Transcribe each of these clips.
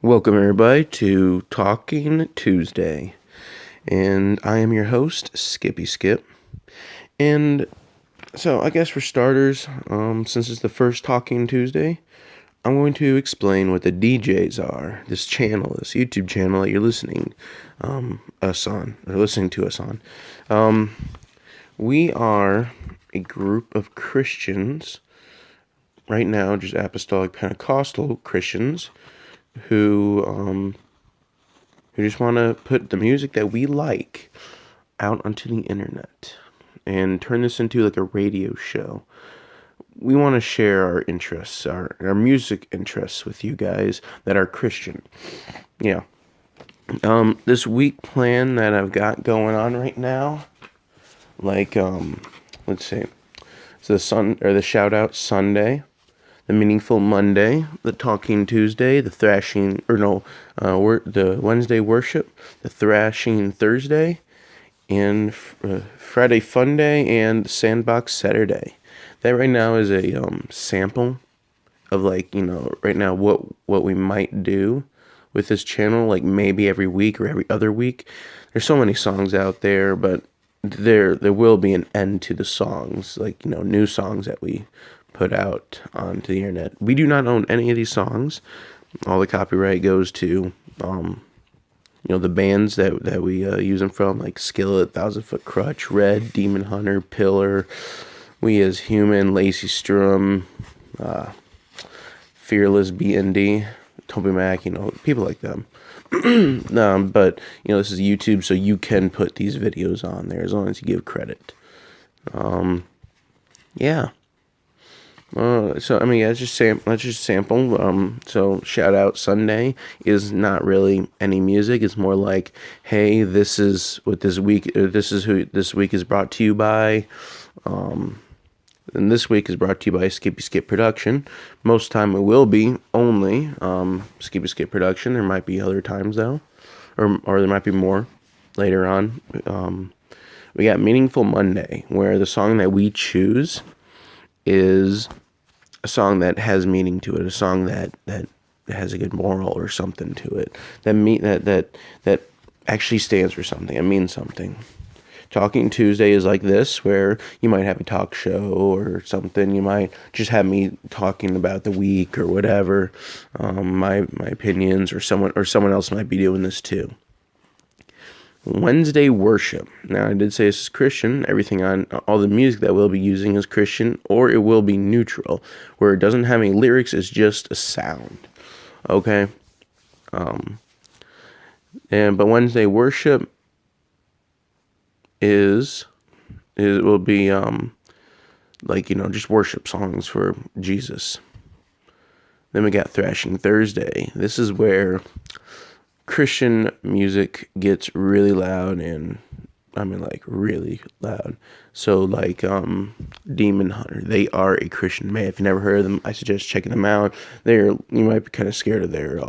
Welcome, everybody, to Talking Tuesday. And I am your host, Skippy Skip. And so, I guess for starters, since it's the first Talking Tuesday, I'm going to explain what the DJs are. This channel, this YouTube channel that you're listening listening to us on. We are a group of Christians, right now, just apostolic Pentecostal Christians, who just want to put the music that we like out onto the internet and turn this into like a radio show. We want to share our interests, our music interests with you guys that are Christian. Yeah. This week plan that I've got going on right now, like let's see, it's the shout out Sunday, the Meaningful Monday, the Talking Tuesday, the Wednesday Worship, the Thrashing Thursday, and Friday Fun Day, and Sandbox Saturday. That right now is a sample of right now what we might do with this channel, like maybe every week or every other week. There's so many songs out there, but there will be an end to the songs, new songs that we put out onto the internet. We do not own any of these songs. All the copyright goes to the bands that we use them from, like Skillet, Thousand Foot Crutch, Red, Demon Hunter, Pillar, We As Human, Lacey Strum, Fearless, BND, Toby Mac, people like them. But this is YouTube, so you can put these videos on there as long as you give credit. Yeah. Let's just sample. So shout out Sunday is not really any music. It's more like, hey, this is what this week, or this is who this week is brought to you by. And this week is brought to you by Skippi Skip Production. Most time it will be only Skippi Skip Production. There might be other times though, or there might be more later on. We got Meaningful Monday, where the song that we choose is a song that has meaning to it, a song that has a good moral or something to it, that actually stands for something, it means something. Talking Tuesday is like this, where you might have a talk show or something. You might just have me talking about the week or whatever, my opinions, or someone else might be doing this too. Wednesday Worship. Now, I did say this is Christian. Everything on all the music that we'll be using is Christian, or it will be neutral, where it doesn't have any lyrics. It's just a sound. Okay. But Wednesday Worship it will be just worship songs for Jesus. Then we got Thrashing Thursday. This is where Christian music gets really loud, and really loud. So Demon Hunter, they are a Christian band. If you never heard of them, I suggest checking them out. You might be kind of scared of their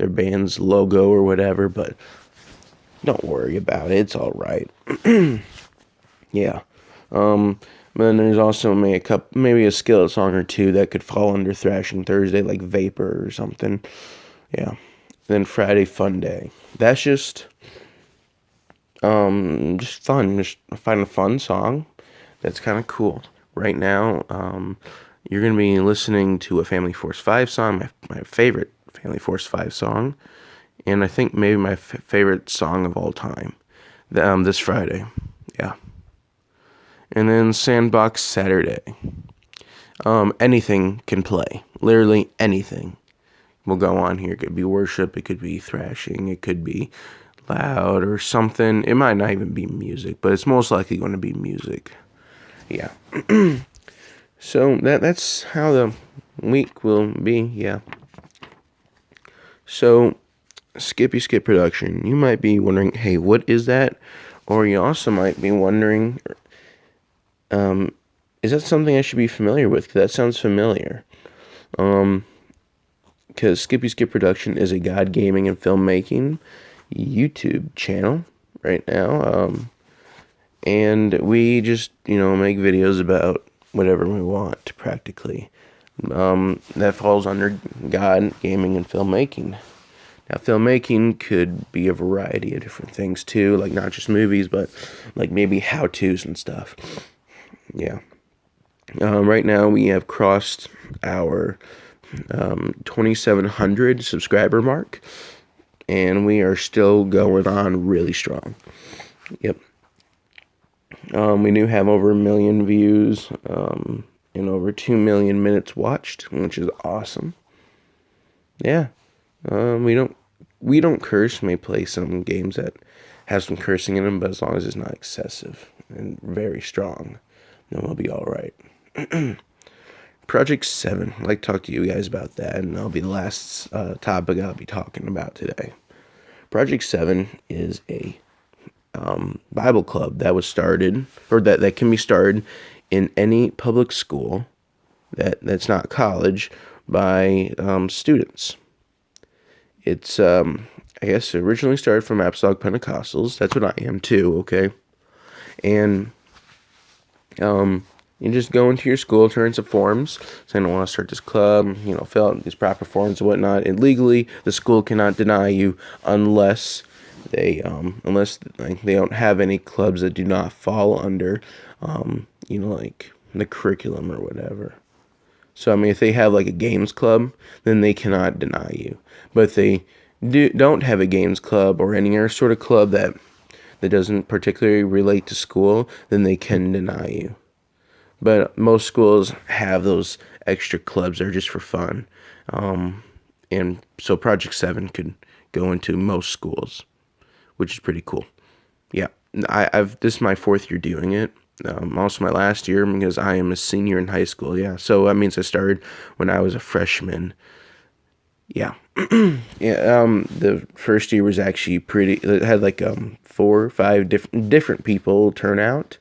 band's logo or whatever, but don't worry about it. It's all right. Yeah. Then there's also maybe a Skillet song or two that could fall under Thrashing Thursday, like Vapor or something. Yeah. Then Friday Fun Day. That's just fun. Just find a fun song that's kind of cool. Right now, you're gonna be listening to a Family Force 5 song, my favorite Family Force 5 song, and I think maybe my favorite song of all time. This Friday, yeah. And then Sandbox Saturday. Anything can play. Literally anything will go on here. It could be worship, it could be thrashing, it could be loud or something. It might not even be music, but it's most likely going to be music. Yeah. So that's how the week will be. Yeah. So Skippy Skip Production. You might be wondering, hey, what is that? Or you also might be wondering, is that something I should be familiar with? Because that sounds familiar. Because Skippy Skip Production is a God Gaming and Filmmaking YouTube channel right now. And we just, make videos about whatever we want, practically. that falls under God, gaming, and filmmaking. Now, filmmaking could be a variety of different things too, like not just movies, but like maybe how-tos and stuff. Yeah. Right now, we have crossed our 2,700 subscriber mark, and we are still going on really strong. Yep. We do have over 1 million views and over 2 million minutes watched, which is awesome. Yeah. We don't curse. We may play some games that have some cursing in them, but as long as it's not excessive and very strong, then we'll be all right. Project 7. I'd like to talk to you guys about that, and that'll be the last topic I'll be talking about today. Project 7 is a Bible club that was started, or that can be started in any public school that's not college by students. It's, I guess, originally started from Apostolic Pentecostals. That's what I am too, okay? And you just go into your school, turn in some forms, saying I want to start this club, fill out these proper forms and whatnot. And legally, the school cannot deny you unless they don't have any clubs that do not fall under, like the curriculum or whatever. So, I mean, if they have like a games club, then they cannot deny you. But if they don't have a games club or any other sort of club that doesn't particularly relate to school, then they can deny you. But most schools have those extra clubs that are just for fun. And so Project 7 could go into most schools, which is pretty cool. Yeah, this is my 4th year doing it. Also my last year because I am a senior in high school. Yeah, so that means I started when I was a freshman. Yeah, yeah. The first year was actually pretty. It had like 4 or 5 different people turn out.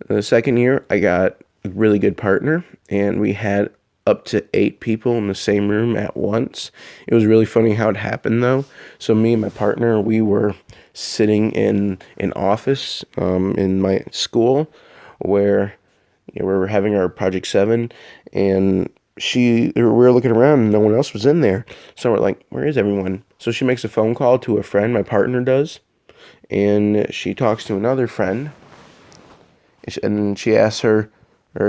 The second year, I got a really good partner, and we had up to 8 people in the same room at once. It was really funny how it happened, though. So me and my partner, we were sitting in an office in my school where we were having our Project 7, and we were looking around, and no one else was in there. So we're like, where is everyone? So she makes a phone call to a friend, my partner does, and she talks to another friend, and she asks her,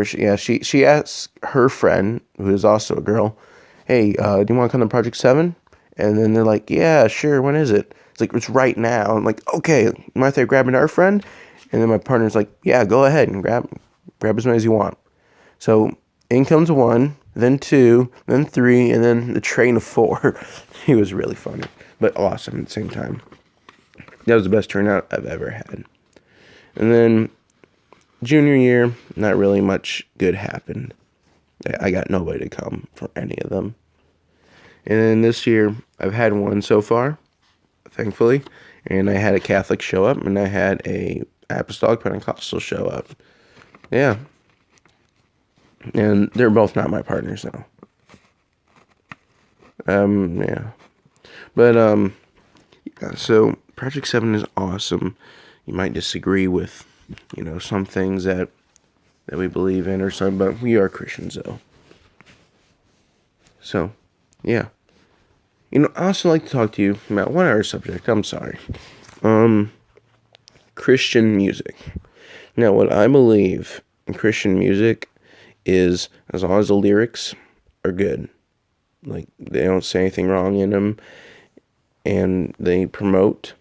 she asks her friend, who is also a girl, hey, do you want to come to Project 7? And then they're like, yeah, sure, when is it? It's like, it's right now. I'm like, okay, mind if they're grabbing our friend? And then my partner's like, yeah, go ahead and grab as many as you want. So in comes 1, then 2, then 3, and then the train of 4. It was really funny, but awesome at the same time. That was the best turnout I've ever had. And then junior year, not really much good happened. I got nobody to come for any of them. And then this year, I've had one so far, thankfully. And I had a Catholic show up, and I had a Apostolic Pentecostal show up. Yeah. And they're both not my partners now. Yeah. But, yeah, so Project 7 is awesome. You might disagree with, some things that we believe in or something, but we are Christians, though. So, yeah. I also like to talk to you about one other subject. I'm sorry. Christian music. Now, what I believe in Christian music is as long as the lyrics are good, like they don't say anything wrong in them, and they promote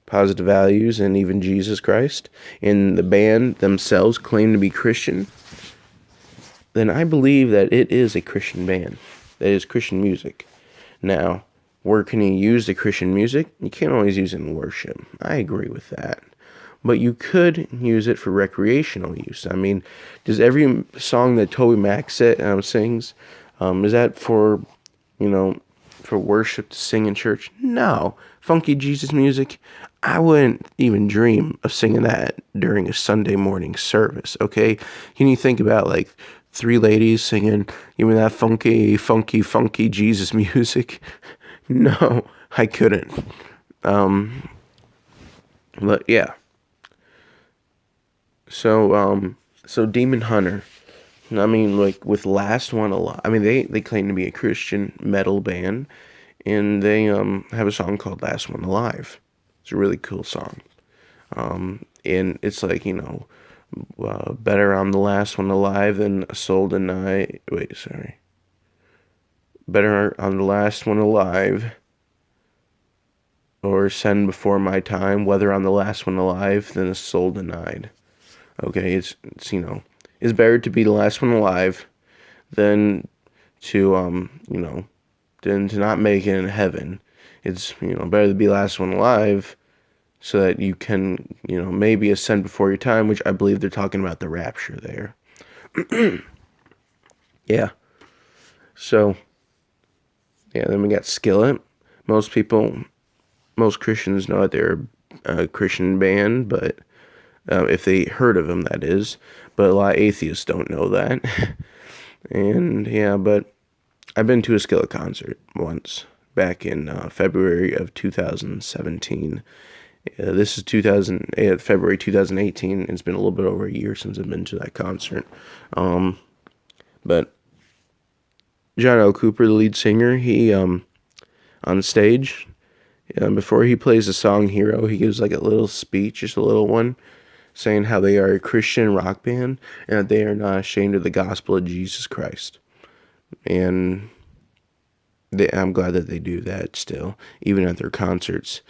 positive values and even Jesus Christ, and the band themselves claim to be Christian, then I believe that it is a Christian band. That is Christian music. Now, where can you use the Christian music? You can't always use it in worship. I agree with that. But you could use it for recreational use. I mean, does every song that Toby Mac sings, is that for, for worship to sing in church? No. Funky Jesus music, I wouldn't even dream of singing that during a Sunday morning service, okay? Can you think about, 3 ladies singing, give me that funky, funky, funky Jesus music? No, I couldn't. But yeah. So Demon Hunter. I mean, like with Last One Alive. I mean, they claim to be a Christian metal band, and they have a song called "Last One Alive." It's a really cool song. And it's like, better I'm the last one alive than a soul denied. Wait, sorry. Better I'm the last one alive or send before my time, whether I'm the last one alive than a soul denied. Okay, it's better to be the last one alive than to than to not make it in heaven. It's better to be the last one alive so that you can maybe ascend before your time, which I believe they're talking about the rapture there. Yeah. So yeah, then we got Skillet. Most people, most Christians know that they're a Christian band, but if they heard of them, that is. But a lot of atheists don't know that. And yeah, but I've been to a Skillet concert once back in February of 2017. This is February 2018. It's been a little bit over a year since I've been to that concert. But John L. Cooper, the lead singer, he on stage, before he plays the song "Hero," he gives like a little speech, just a little one, saying how they are a Christian rock band and that they are not ashamed of the gospel of Jesus Christ. And I'm glad that they do that still, even at their concerts.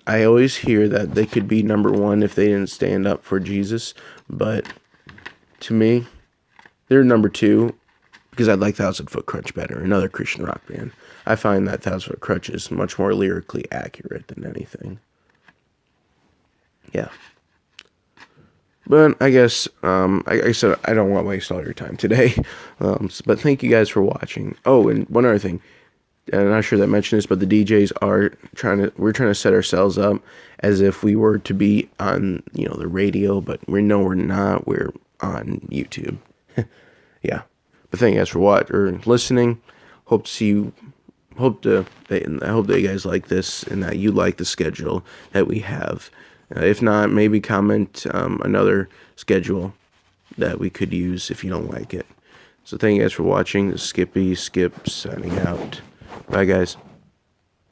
I always hear that they could be number one if they didn't stand up for Jesus, but to me, they're number two because I like Thousand Foot Crutch better, another Christian rock band. I find that Thousand Foot Crutch is much more lyrically accurate than anything. Yeah. But I guess, I said, I don't want to waste all your time today. But thank you guys for watching. Oh, and one other thing. I'm not sure that I mentioned this, but the DJs we're trying to set ourselves up as if we were to be on, the radio, but we're not. We're on YouTube. Yeah. But thank you guys for listening. Hope to see you. I hope that you guys like this and that you like the schedule that we have. If not, maybe comment another schedule that we could use if you don't like it. So thank you guys for watching. This is Skip signing out. Bye, guys.